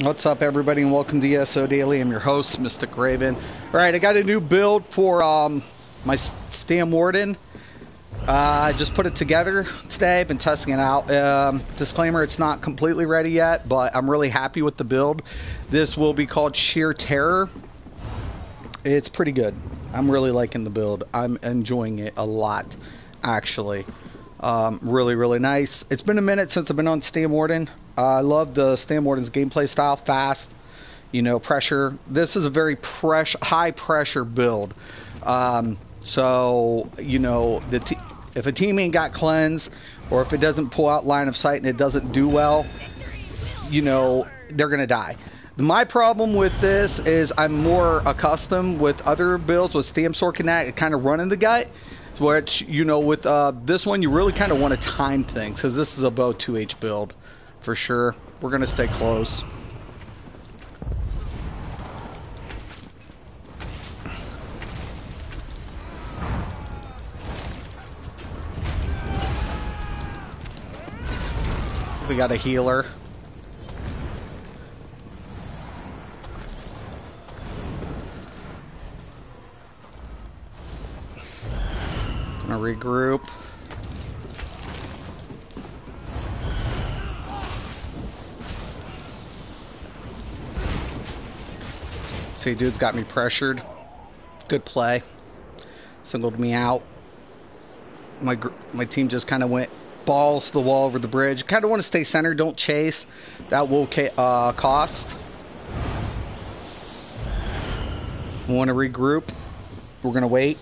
What's up, everybody, and welcome to ESO Daily. I'm your host, Mysticraven. Alright, I got a new build for my Stam Warden. I just put it together today. I've been testing it out. Disclaimer, it's not completely ready yet, but I'm really happy with the build. This will be called Sheer Terror. It's pretty good. I'm really liking the build. I'm enjoying it a lot, actually. Really nice. It's been a minute since I've been on Stam Warden. I love the Stam Warden's gameplay style. Fast, pressure. This is a very high pressure build. So if a team ain't got cleanse, or if it doesn't pull out line of sight and it doesn't do well, they're gonna die. My problem with this is I'm more accustomed with other builds with Stam Sword Connect kind of running the gut. Which, with this one, you really kind of want to time things, because this is a bow 2H build, for sure. We're going to stay close. We got a healer. Gonna regroup. See, dude's got me pressured. Good play. Singled me out. My team just kind of went balls to the wall over the bridge. Kind of want to stay centered. Don't chase. That will cost. We want to regroup. We're gonna wait.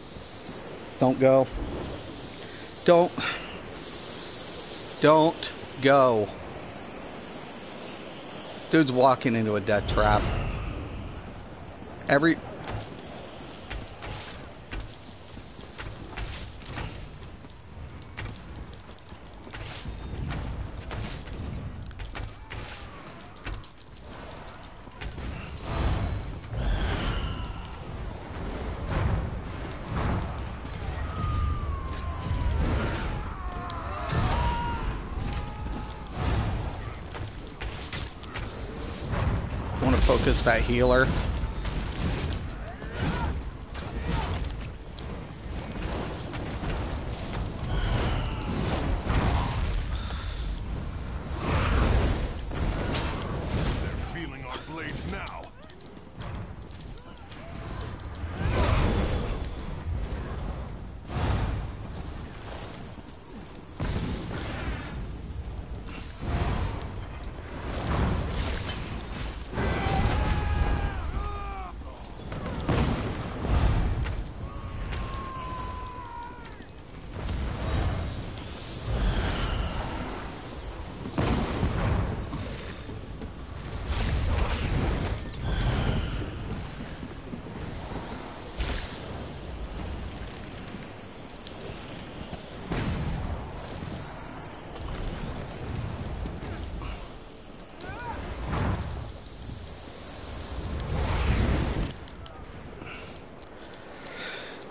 Don't go. Don't go. Dude's walking into a death trap. Want to focus that healer. They're feeling our blades now.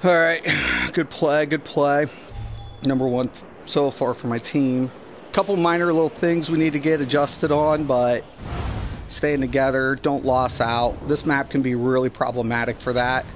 Alright, good play. Number one so far for my team. Couple minor little things we need to get adjusted on, but staying together, don't loss out. This map can be really problematic for that.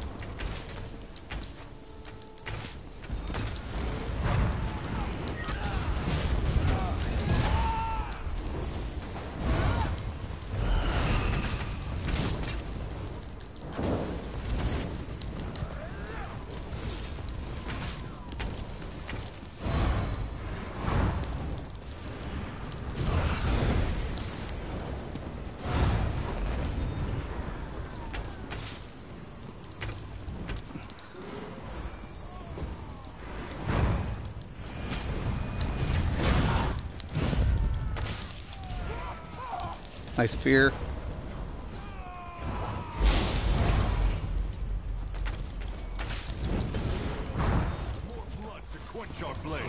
Nice fear. More blood to quench our blade.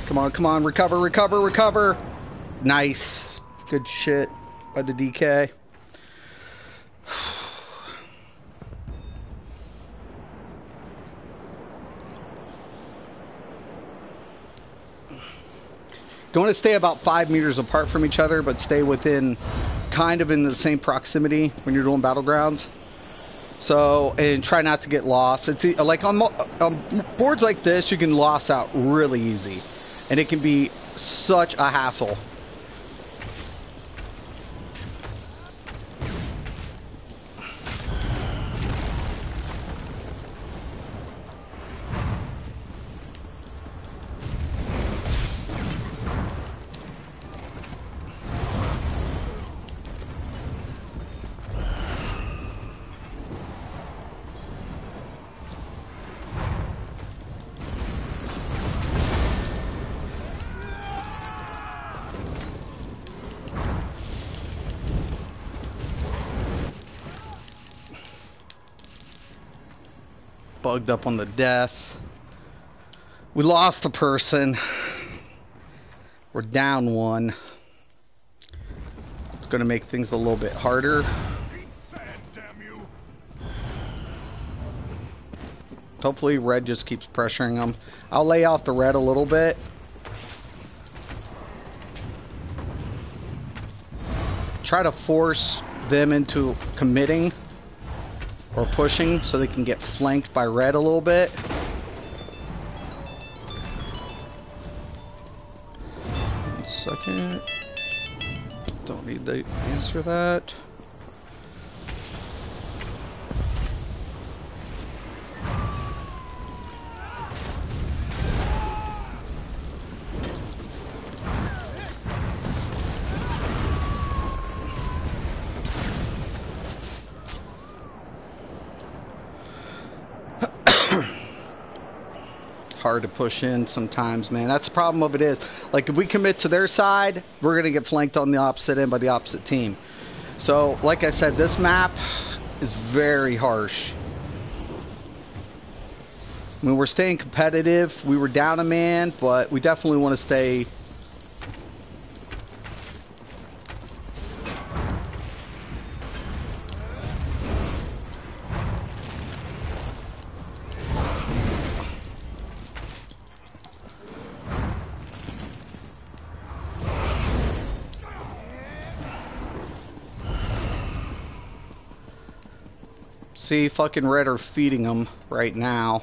Come on, recover. Nice. Good shit by the DK. You want to stay about 5 meters apart from each other, but stay within, kind of in the same proximity when you're doing battlegrounds. So, and try not to get lost. It's like on boards like this, you can loss out really easy, and it can be such a hassle. Bugged up on the death. We lost a person. We're down one. It's going to make things a little bit harder. Hopefully red just keeps pressuring them. I'll lay off the red a little bit. Try to force them into committing or pushing so they can get flanked by red a little bit. One second. Don't need to answer that. Hard to push in sometimes, man. That's the problem of it is. Like, if we commit to their side, we're going to get flanked on the opposite end by the opposite team. So, like I said, this map is very harsh. I mean, we're staying competitive. We were down a man, but we definitely want to stay... See, fucking red are feeding them right now.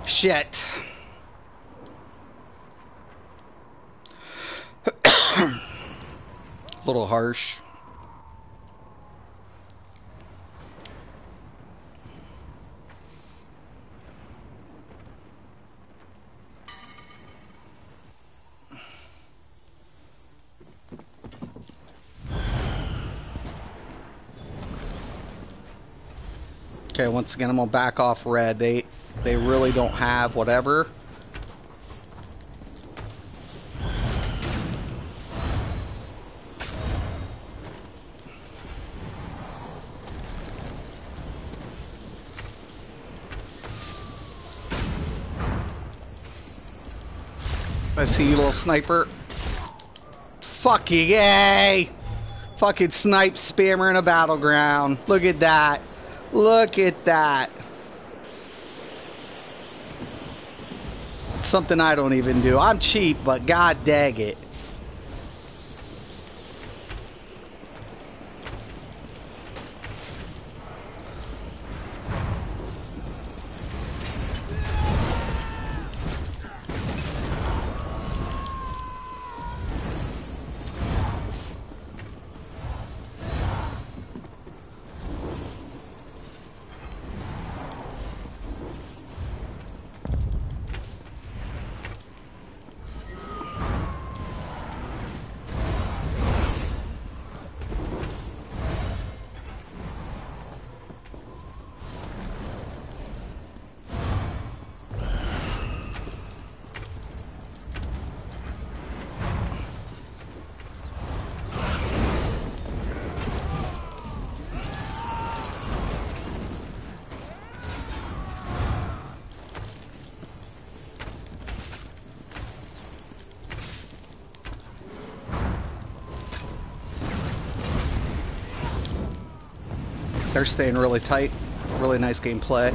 Shit. A little harsh. Okay, once again, I'm gonna back off red. They really don't have whatever. I see you, little sniper. Fucking yay! Fucking snipe spammer in a battleground. Look at that. Look at that. Something I don't even do. I'm cheap, but god dang it. They're staying really tight. Really nice gameplay.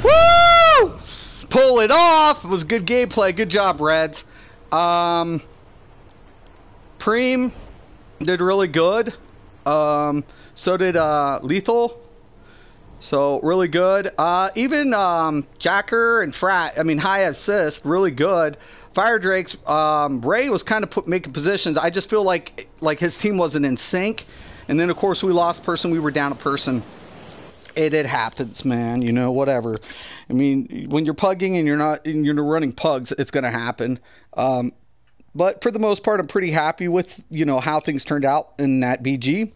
Woo! Pull it off! It was good gameplay. Good job, Reds. Preem did really good. So did Lethal. So really good. Even Jacker and Frat, I mean high assist, really good. Fire Drake's Ray was kind of making positions. I just feel like his team wasn't in sync. And then of course we lost person, we were down a person. It happens, man, you know, whatever. I mean, when you're pugging and you're running pugs, it's gonna happen. But for the most part, I'm pretty happy with, you know, how things turned out in that BG.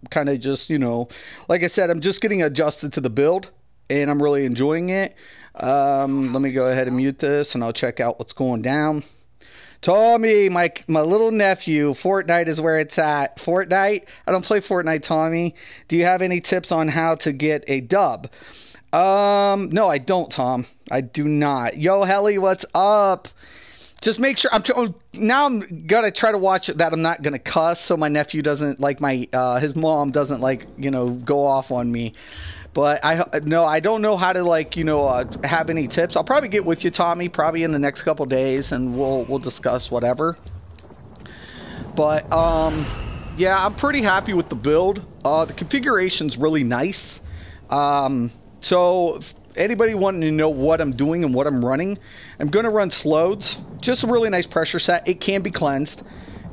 Kind of just, you know, like I said, I'm just getting adjusted to the build and I'm really enjoying it. Let me go ahead and mute this and I'll check out what's going down. Tommy, my little nephew, Fortnite is where it's at. Fortnite? I don't play Fortnite, Tommy. Do you have any tips on how to get a dub? No, I don't, Tom. I do not. Yo, Helly, what's up? Just make sure now I'm gonna try to watch that I'm not gonna cuss so my nephew doesn't like his mom doesn't like, you know, go off on me. But I don't know how to, like, you know, have any tips. I'll probably get with you, Tommy, probably in the next couple days, and we'll discuss whatever. But yeah, I'm pretty happy with the build. The configuration's really nice. So if anybody wanting to know what I'm doing and what I'm running, I'm going to run Slodes. Just a really nice pressure set. It can be cleansed.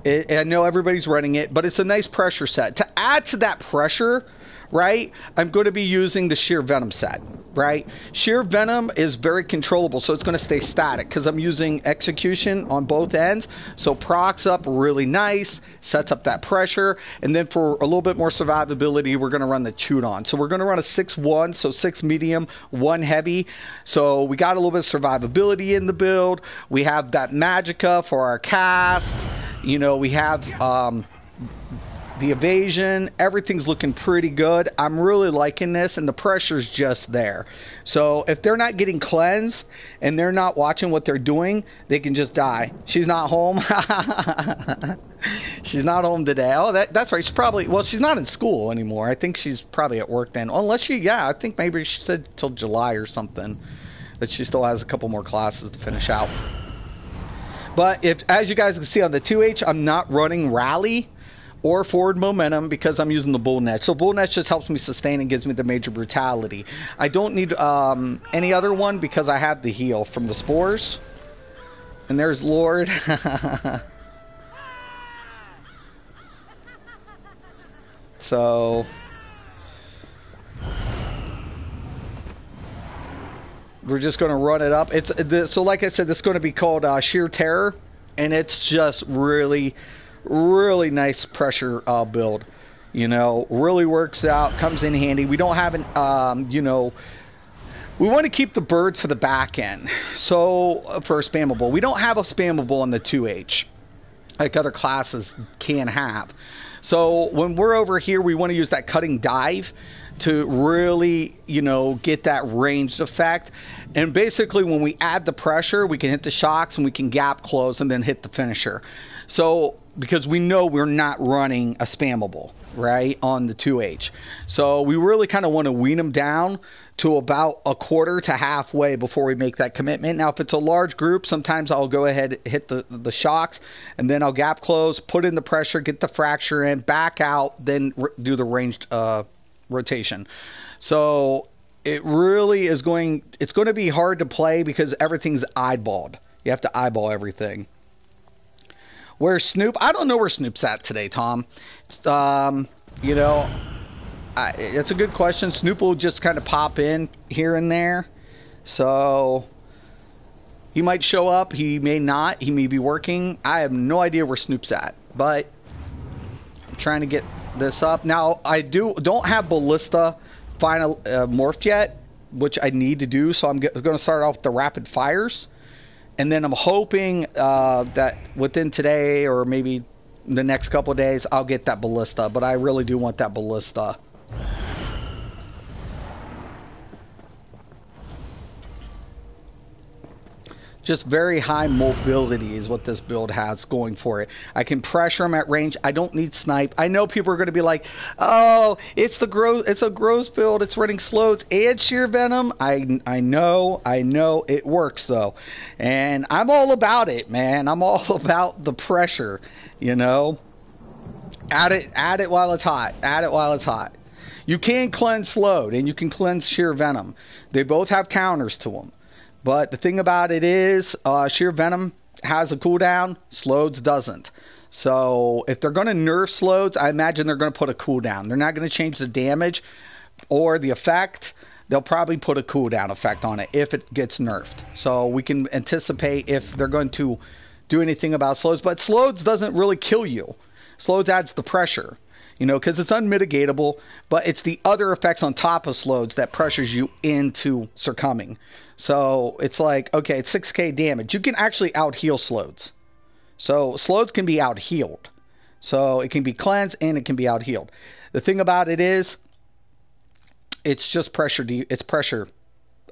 I know everybody's running it, but it's a nice pressure set. To add to that pressure, right, I'm going to be using the Sheer Venom set, right? Sheer Venom is very controllable, so it's going to stay static because I'm using execution on both ends. So procs up really nice, sets up that pressure, and then for a little bit more survivability, we're going to run the Chewed On. So we're going to run a 6-1, so 6 medium, 1 heavy. So we got a little bit of survivability in the build. We have that Magicka for our cast. You know, we have the evasion. Everything's looking pretty good. I'm really liking this, and the pressure's just there. So if they're not getting cleansed and they're not watching what they're doing, they can just die. She's not home. She's not home today. Oh, that's right. She's probably, well, she's not in school anymore. I think she's probably at work then. Unless I think maybe she said till July or something, that she still has a couple more classes to finish out. But as you guys can see on the 2H, I'm not running Rally or Forward Momentum because I'm using the Bull Net. So Bull Net just helps me sustain and gives me the Major Brutality. I don't need any other one because I have the heal from the Spores. And there's Lord. So we're just going to run it up. So like I said, this is going to be called Sheer Terror, and it's just really nice pressure build. You know, really works out, comes in handy. We don't have an you know, we want to keep the birds for the back end. So for a spammable, we don't have a spammable on the 2H like other classes can have. So when we're over here, we want to use that cutting dive to really, you know, get that ranged effect. And basically when we add the pressure, we can hit the shocks and we can gap close and then hit the finisher. So because we know we're not running a spammable, right, on the 2H. So we really kind of want to wean them down to about a quarter to halfway before we make that commitment. Now, if it's a large group, sometimes I'll go ahead and hit the shocks, and then I'll gap close, put in the pressure, get the fracture in, back out, then do the ranged rotation. So it really is it's going to be hard to play because everything's eyeballed. You have to eyeball everything. Where's Snoop? I don't know where Snoop's at today, Tom. You know, it's a good question. Snoop will just kind of pop in here and there. So he might show up. He may not. He may be working. I have no idea where Snoop's at. But I'm trying to get this up. Now, I don't have Ballista final morphed yet, which I need to do. So I'm going to start off with the rapid fires. And then I'm hoping that within today or maybe the next couple of days, I'll get that Ballista. But I really do want that Ballista. Just very high mobility is what this build has going for it. I can pressure them at range. I don't need snipe. I know people are going to be like, "Oh, it's a gross build. It's running slows and sheer venom." I know it works though, and I'm all about it, man. I'm all about the pressure. You know, add it while it's hot. Add it while it's hot. You can cleanse slowed and you can cleanse sheer venom. They both have counters to them. But the thing about it is, sheer venom has a cooldown, Slodes doesn't. So if they're going to nerf Slodes, I imagine they're going to put a cooldown. They're not going to change the damage or the effect. They'll probably put a cooldown effect on it if it gets nerfed. So we can anticipate if they're going to do anything about Slodes. But Slodes doesn't really kill you. Slodes adds the pressure. You know, because it's unmitigatable, but it's the other effects on top of Slodes that pressures you into succumbing. So it's like, okay, it's 6k damage. You can actually out-heal Slodes. So Slodes can be out-healed. So it can be cleansed and it can be out-healed. The thing about it is, it's just pressure. It's pressure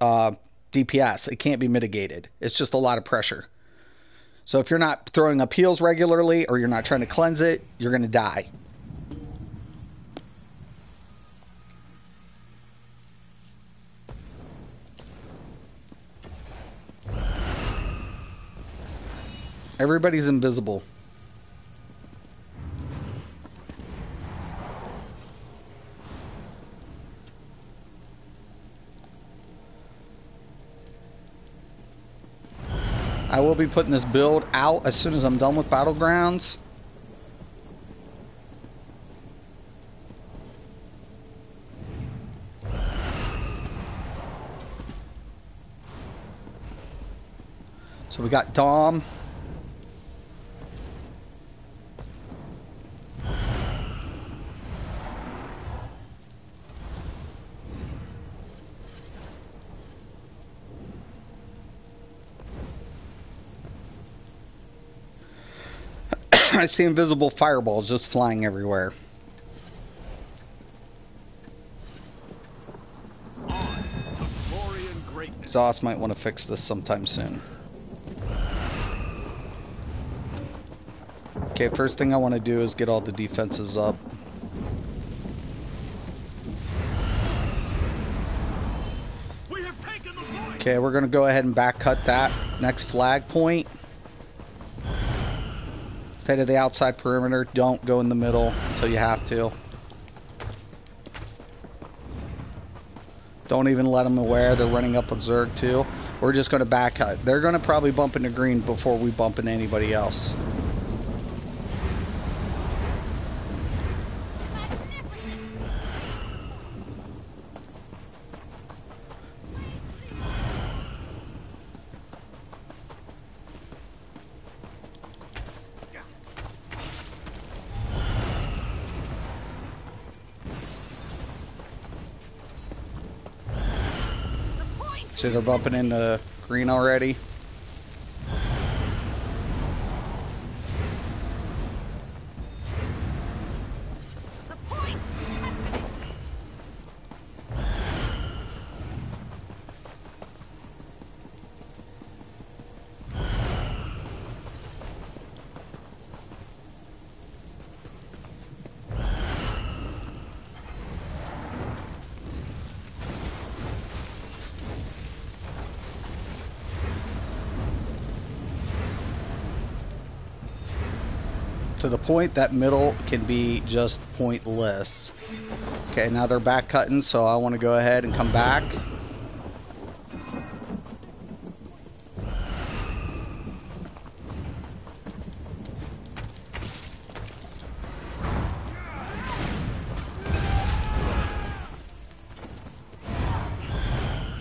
DPS. It can't be mitigated. It's just a lot of pressure. So if you're not throwing up heals regularly or you're not trying to cleanse it, you're going to die. Everybody's invisible. I will be putting this build out as soon as I'm done with Battlegrounds. So we got Dom. I see invisible fireballs just flying everywhere. Zoss might want to fix this sometime soon. Okay, first thing I want to do is get all the defenses up. Okay, we're going to go ahead and back cut that next flag point. Stay to the outside perimeter. Don't go in the middle until you have to. Don't even let them aware they're running up on Zerg too. We're just going to back cut. They're going to probably bump into green before we bump into anybody else. So they're bumping into green already. To the point that middle can be just pointless. Okay, now they're back cutting, so I want to go ahead and come back.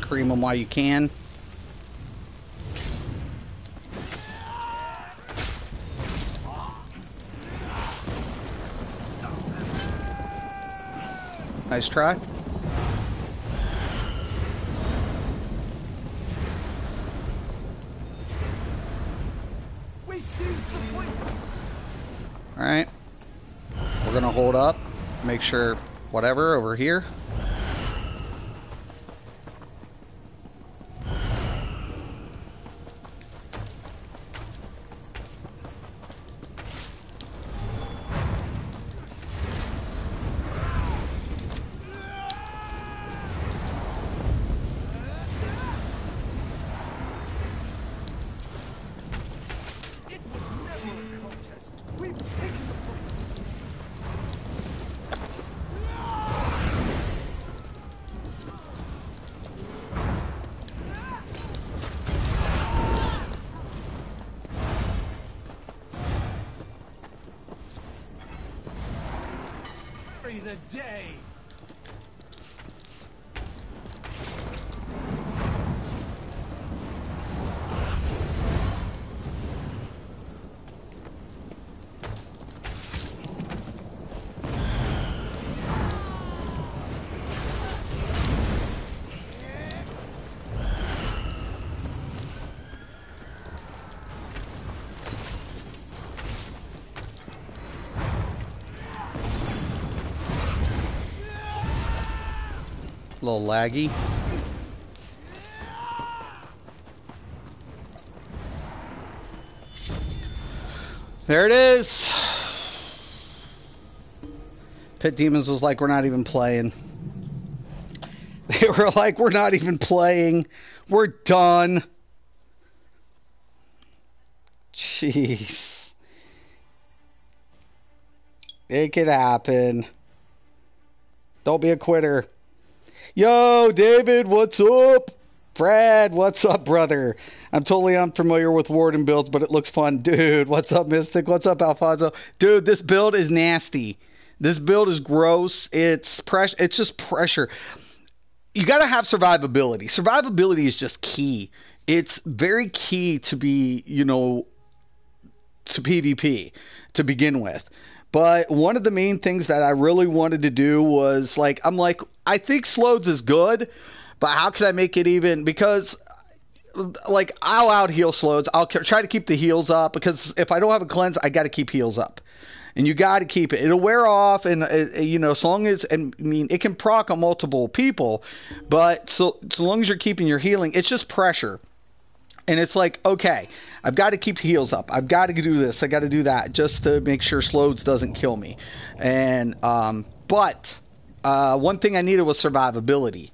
Cream them while you can. Nice try. Alright. We're gonna hold up. Make sure whatever over here. the day. A little laggy. There it is. Pit Demons was like, we're not even playing. They were like, we're not even playing. We're done. Jeez. It could happen. Don't be a quitter. Yo, David, what's up? Fred, what's up, brother? I'm totally unfamiliar with Warden builds, but it looks fun. Dude, what's up, Mystic? What's up, Alfonso? Dude, this build is nasty. This build is gross. It's pressure. It's just pressure. You got to have survivability. Survivability is just key. It's very key to be, you know, to PvP to begin with. But one of the main things that I really wanted to do was, like, I'm like, I think Slodes is good, but how can I make it even? Because, like, I'll out heal Slodes. I'll try to keep the heals up, because if I don't have a cleanse, I got to keep heals up. And you got to keep it. It'll wear off, and, you know, so long as, and I mean, it can proc on multiple people, but so long as you're keeping your healing, it's just pressure. And it's like, okay, I've got to keep heals up. I've got to do this. I got to do that just to make sure Slodes doesn't kill me. And, but one thing I needed was survivability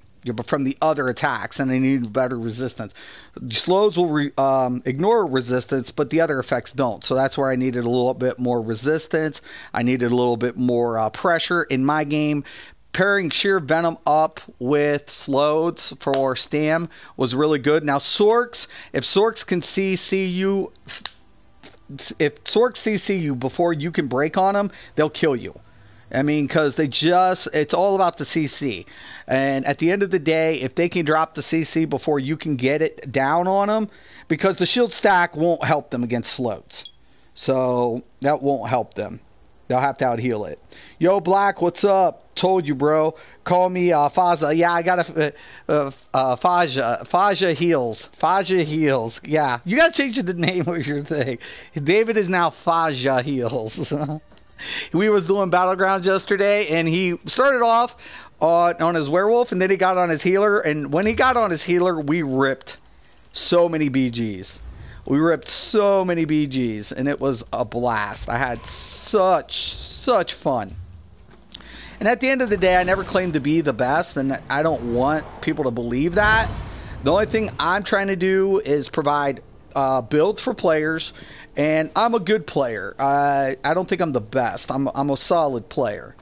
from the other attacks, and I needed better resistance. Slodes will ignore resistance, but the other effects don't. So that's where I needed a little bit more resistance. I needed a little bit more pressure in my game. Pairing Sheer Venom up with Slodes for Stam was really good. Now, Sorks, if Sorks can CC you, if Sorks CC you before you can break on them, they'll kill you. I mean, because it's all about the CC. And at the end of the day, if they can drop the CC before you can get it down on them, because the shield stack won't help them against Slodes. So that won't help them. They'll have to out heal it. Yo, Black, what's up? Told you, bro. Call me Faza. Yeah, I got Faja. Faja heals. Faja heals. Yeah, you got to change the name of your thing. David is now Faja heals. We was doing Battlegrounds yesterday, and he started off on his werewolf, and then he got on his healer. And when he got on his healer, we ripped so many BGs. We ripped so many BGs, and it was a blast. I had such fun. And at the end of the day, I never claimed to be the best, and I don't want people to believe that. The only thing I'm trying to do is provide builds for players, and I'm a good player. I don't think I'm the best. I'm a solid player.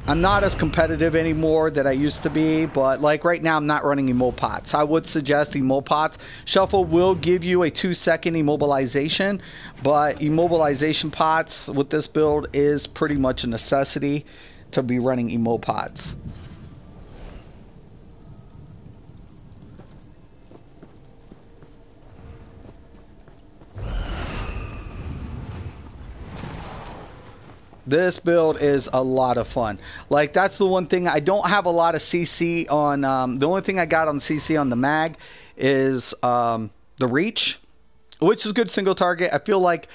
I'm not as competitive anymore that I used to be, but like right now I'm not running emopots. I would suggest emopots. Shuffle will give you a 2-second immobilization, but immobilization pots with this build is pretty much a necessity to be running emopots. This build is a lot of fun. Like, that's the one thing. I don't have a lot of CC on... the only thing I got on CC on the mag is the Reach, which is good single target. I feel like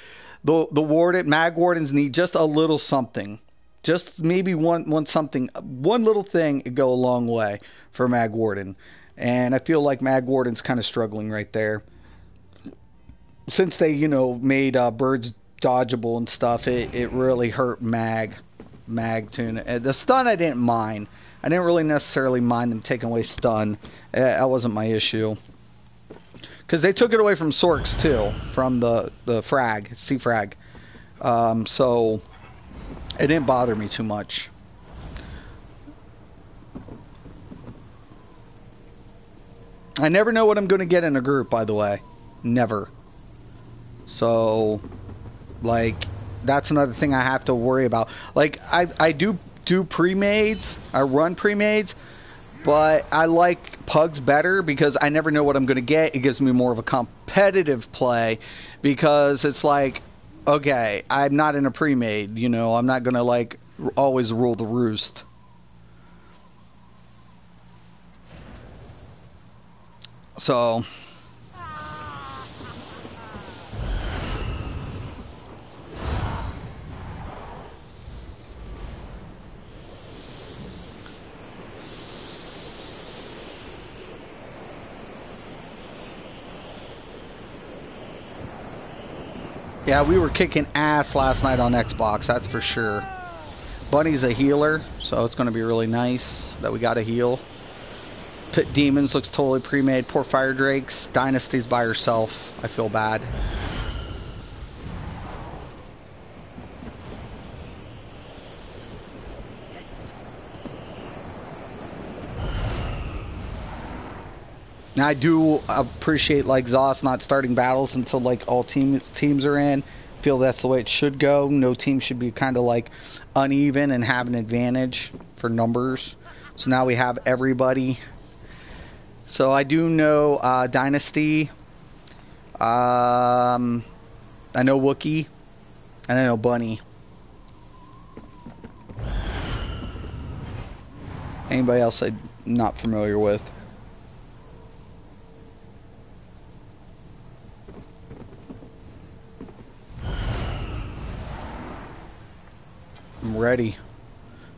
the mag wardens need just a little something. Just maybe one little thing could go a long way for mag warden. And I feel like mag warden's kind of struggling right there. Since they, you know, made birds dodgeable and stuff, it really hurt mag tune. The stun I didn't mind. I didn't really necessarily mind them taking away stun. That wasn't my issue, because they took it away from Sorks too, from the frag, sea frag. So it didn't bother me too much. I never know what I'm going to get in a group, by the way. Never. So, like, that's another thing I have to worry about. Like, I do do pre-mades. I run pre-mades. But I like pugs better because I never know what I'm going to get. It gives me more of a competitive play because it's like, okay, I'm not in a pre-made, you know. I'm not going to, like, always rule the roost. So... yeah, we were kicking ass last night on Xbox, that's for sure. Bunny's a healer, so it's going to be really nice that we got a heal. Pit Demons looks totally pre-made. Poor Fire Drakes. Dynasty's by herself. I feel bad. Now, I do appreciate, like, Zoss not starting battles until, like, all teams are in. Feel that's the way it should go. No team should be kind of, like, uneven and have an advantage for numbers. So now we have everybody. So I do know Dynasty. I know Wookiee. And I know Bunny. Anybody else I'm not familiar with? I'm ready.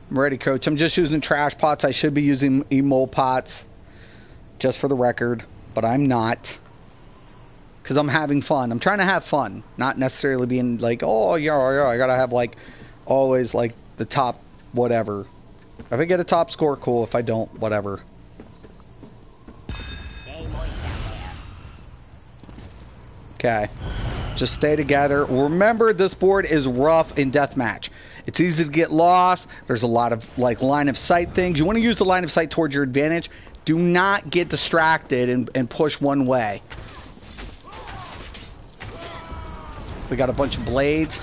I'm ready, Coach. I'm just using trash pots. I should be using emole pots, just for the record, but I'm not. Because I'm having fun. I'm trying to have fun. Not necessarily being like, oh, yeah, I gotta have, like, always, like, the top whatever. If I get a top score, cool. If I don't, whatever. Okay. Just stay together. Remember, this board is rough in deathmatch. It's easy to get lost. There's a lot of, like, line of sight things. You want to use the line of sight towards your advantage. Do not get distracted and push one way. We got a bunch of blades.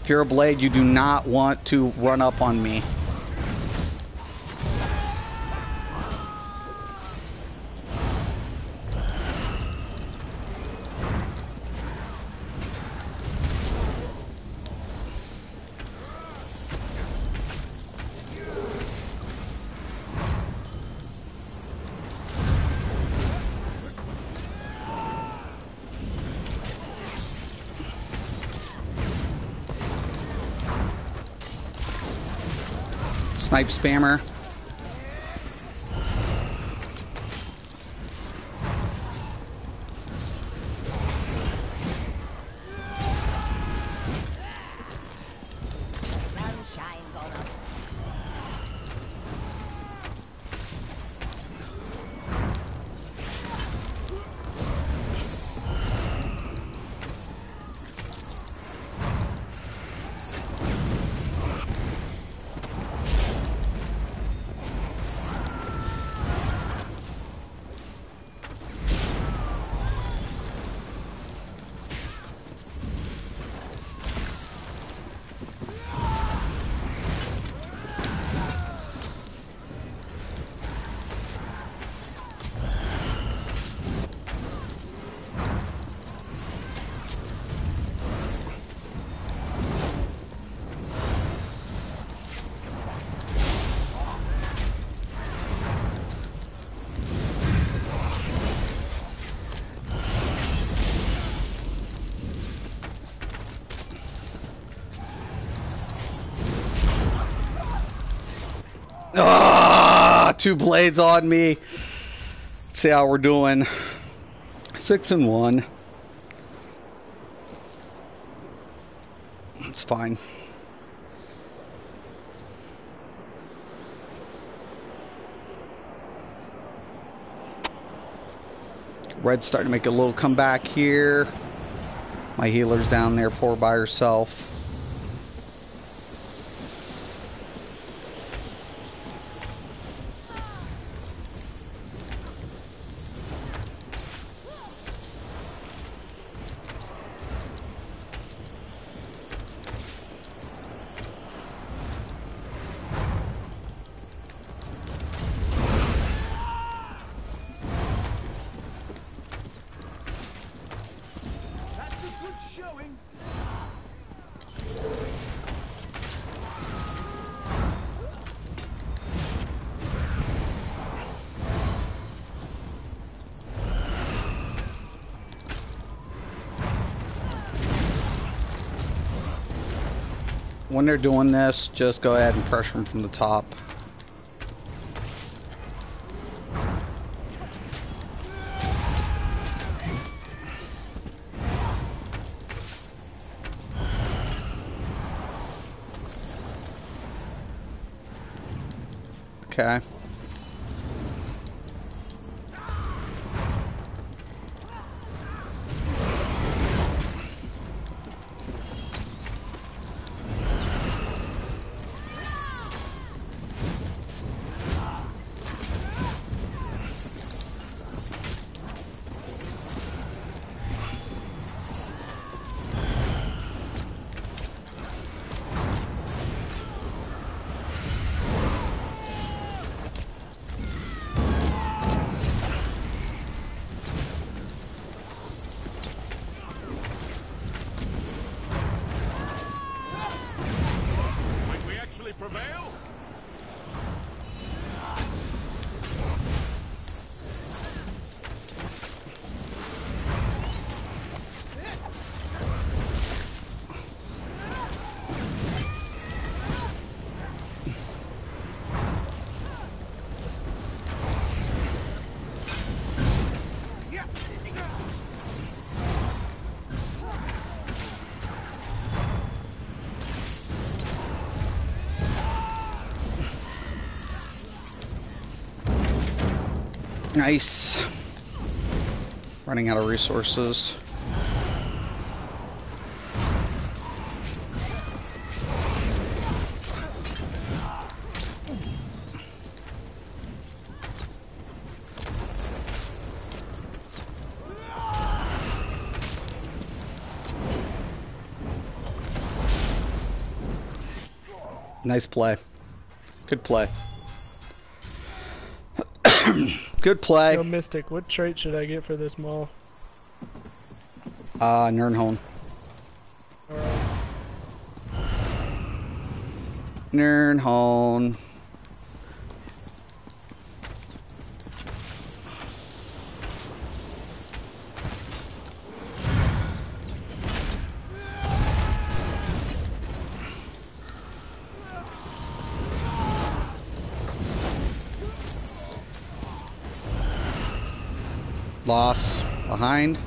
If you're a blade, you do not want to run up on me. Snipe spammer. Sun shines on us. Ah, 2 blades on me. Let's see how we're doing. 6-1. It's fine. Red's starting to make a little comeback here. My healer's down there, poor by herself. when they're doing this, just go ahead and pressure them from the top. Okay. Prevail? Nice. Running out of resources. Nice play. Good play. Good play. Yo, Mystic, what trait should I get for this mall? Nernhone. Alright. Nernhone. Loss behind.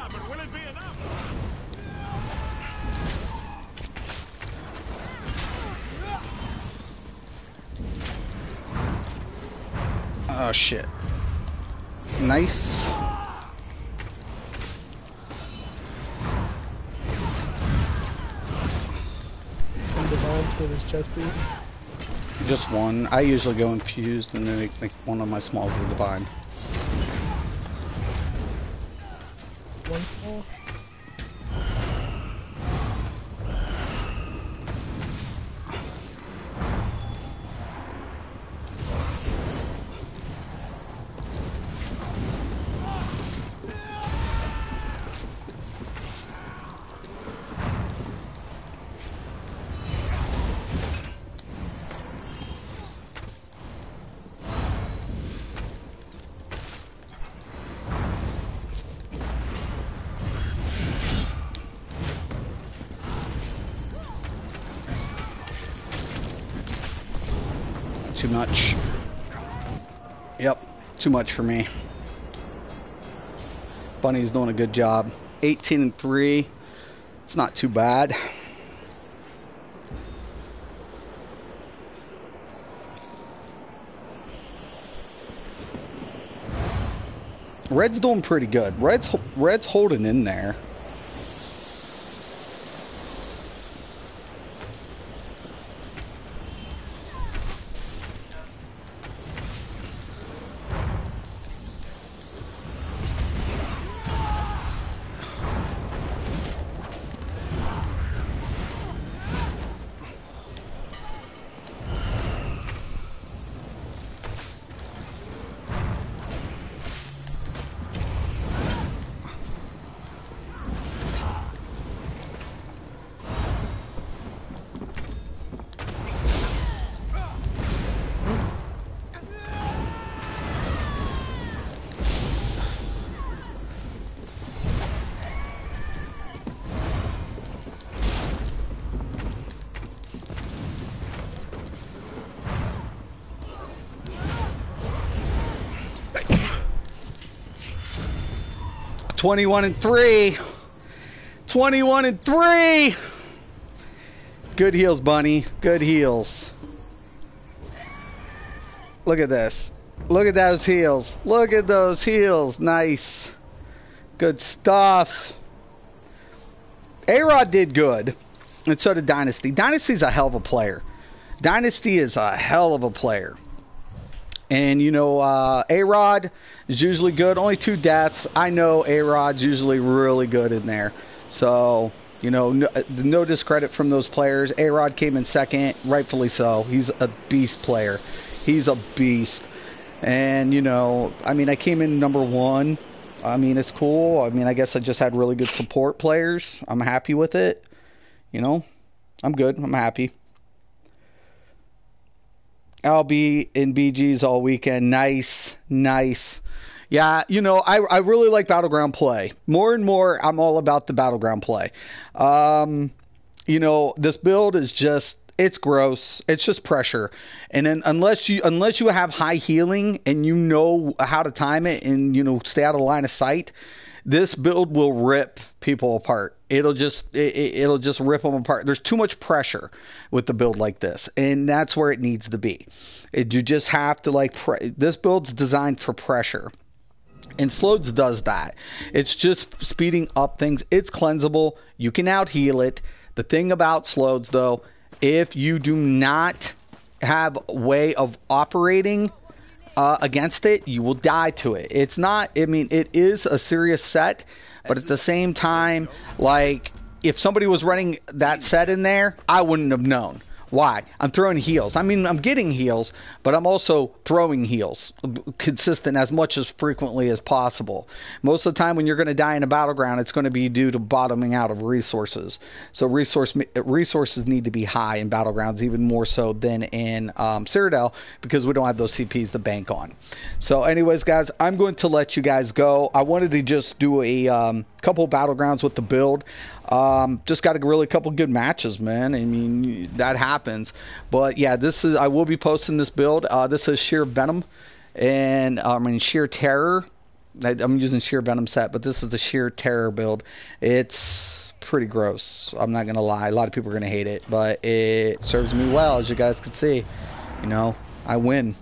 But will it be enough? Oh shit. Nice. And divine for this chest piece. Just one. I usually go infused and then make one of my smalls the divine. One small. Too much. Yep, too much for me. Bunny's doing a good job. 18-3. It's not too bad. Red's doing pretty good. Red's holding in there. 21-3. 21-3. Good heals, Bunny. Good heals. Look at this. Look at those heals. Look at those heals. Nice. Good stuff. A-Rod did good. And so did Dynasty. Dynasty's a hell of a player. Dynasty is a hell of a player. And, you know, A-Rod is usually good. Only 2 deaths. I know A-Rod's usually really good in there. So, you know, no discredit from those players. A-Rod came in second, rightfully so. He's a beast player. He's a beast. And, you know, I mean, I came in number 1. I mean, it's cool. I mean, I guess I just had really good support players. I'm happy with it. You know, I'm good. I'm happy. I'll be in BGs all weekend. Nice. Nice. Yeah, you know, I really like Battleground play. More and more, I'm all about the Battleground play. You know, this build is just, it's gross. It's just pressure. And then unless you have high healing and you know how to time it and, you know, stay out of line of sight, this build will rip people apart. It'll just rip them apart. There's too much pressure with the build like this, and that's where it needs to be. You just have to this build's designed for pressure. And Slodes does that. It's just speeding up things. It's cleansable. You can out heal it. The thing about Slodes, though, if you do not have a way of operating against it, you will die to it. It's not, I mean, it is a serious set, but at the same time, like, if somebody was running that set in there, I wouldn't have known. Why? I'm throwing heals. I mean, I'm getting heals, but I'm also throwing heals consistent as much as frequently as possible. Most of the time when you're going to die in a battleground, it's going to be due to bottoming out of resources. So resources need to be high in battlegrounds, even more so than in Cyrodiil, because we don't have those CPs to bank on. So anyways, guys, I'm going to let you guys go. I wanted to just do a couple battlegrounds with the build. Just got a really couple good matches, man. I mean, that happens. But yeah, I will be posting this build. This is Sheer Venom, and I mean Sheer Terror. I'm using Sheer Venom set, but this is the Sheer Terror build. It's pretty gross. I'm not gonna lie. A lot of people are gonna hate it, but it serves me well, as you guys can see. You know, I win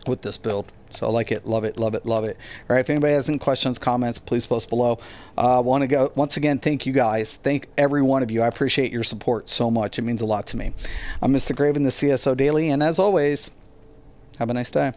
with this build. So I like it, love it, love it, love it. All right, if anybody has any questions, comments, please post below. Want to go once again, thank you guys. Thank every one of you. I appreciate your support so much. It means a lot to me. I'm Mysticraven, the ESO Daily, and as always, have a nice day.